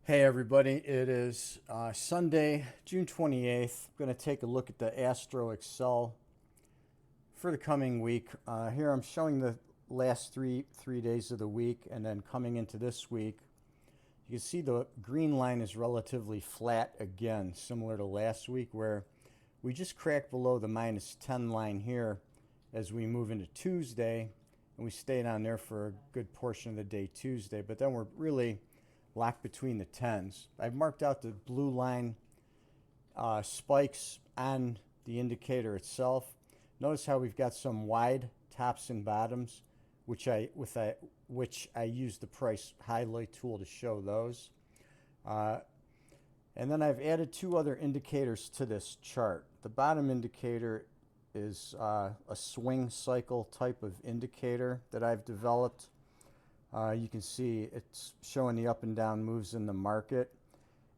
Hey everybody, it is Sunday, June 28th. I'm going to take a look at the Astro Excel for the coming week. Here I'm showing the last three days of the week, and then coming into this week. You can see the green line is relatively flat again, similar to last week where we just cracked below the -10 line here as we move into Tuesday, and we stayed on there for a good portion of the day Tuesday, but then we're really locked between the 10s. I've marked out the blue line spikes on the indicator itself. Notice how we've got some wide tops and bottoms, which I use the price highlight tool to show those. And then I've added two other indicators to this chart. The bottom indicator is a swing cycle type of indicator that I've developed. You can see it's showing the up and down moves in the market.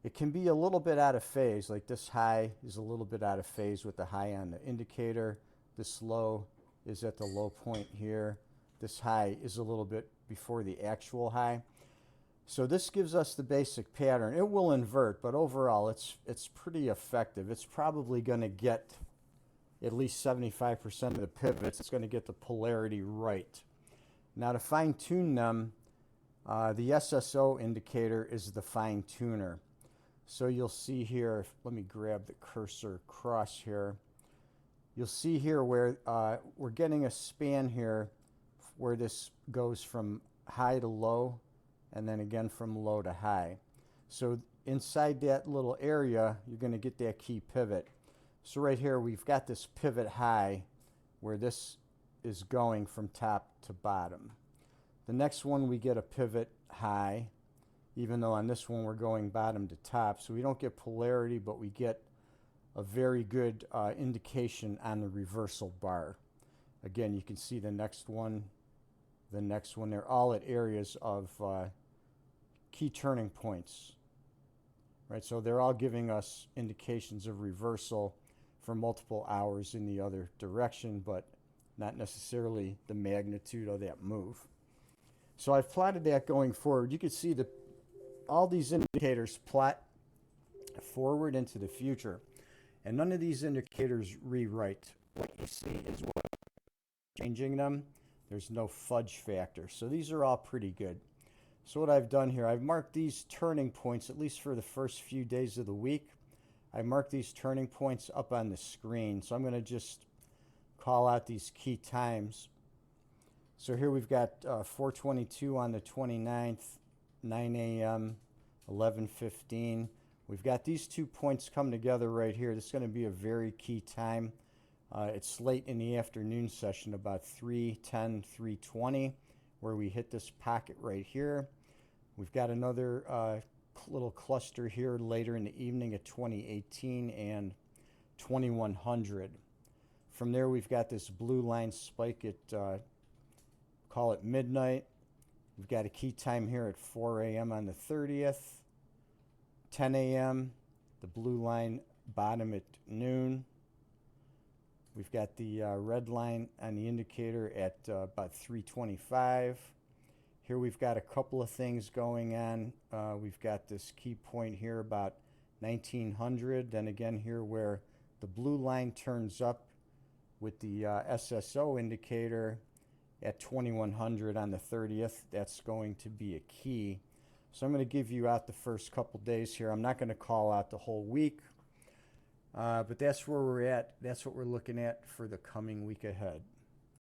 It can be a little bit out of phase, like this high is a little bit out of phase with the high on the indicator. This low is at the low point here. This high is a little bit before the actual high. So this gives us the basic pattern. It will invert, but overall it's pretty effective. It's probably going to get at least 75% of the pivots. It's going to get the polarity right. Now to fine tune them, the SSO indicator is the fine tuner. So you'll see here, let me grab the cursor across here. You'll see here where we're getting a span here where this goes from high to low and then again from low to high. So inside that little area, you're going to get that key pivot. So right here, we've got this pivot high where this is going from top to bottom. The next one we get a pivot high, even though on this one we're going bottom to top. So we don't get polarity, but we get a very good indication on the reversal bar. Again, you can see the next one. They're all at areas of key turning points. Right, so they're all giving us indications of reversal for multiple hours in the other direction, but not necessarily the magnitude of that move. So I've plotted that going forward. You can see that all these indicators plot forward into the future, and none of these indicators rewrite. What you see is what changing them. There's no fudge factor. So these are all pretty good. So what I've done here, I've marked these turning points, at least for the first few days of the week. I marked these turning points up on the screen. So I'm going to just call out these key times. So here we've got 4:22 on the 29th, 9 a.m., 11:15. We've got these 2 points come together right here. This is going to be a very key time. It's late in the afternoon session, about 3:10, 3:20, where we hit this pocket right here. We've got another little cluster here later in the evening at 2018 and 2100. From there, we've got this blue line spike at, call it midnight. We've got a key time here at 4 a.m. on the 30th, 10 a.m., the blue line bottom at noon. We've got the red line on the indicator at about 3:25. Here we've got a couple of things going on. We've got this key point here about 1900. Then again here where the blue line turns up with the SSO indicator at 2100 on the 30th. That's going to be a key. So I'm going to give you out the first couple days here. I'm not going to call out the whole week, but that's where we're at. That's what we're looking at for the coming week ahead.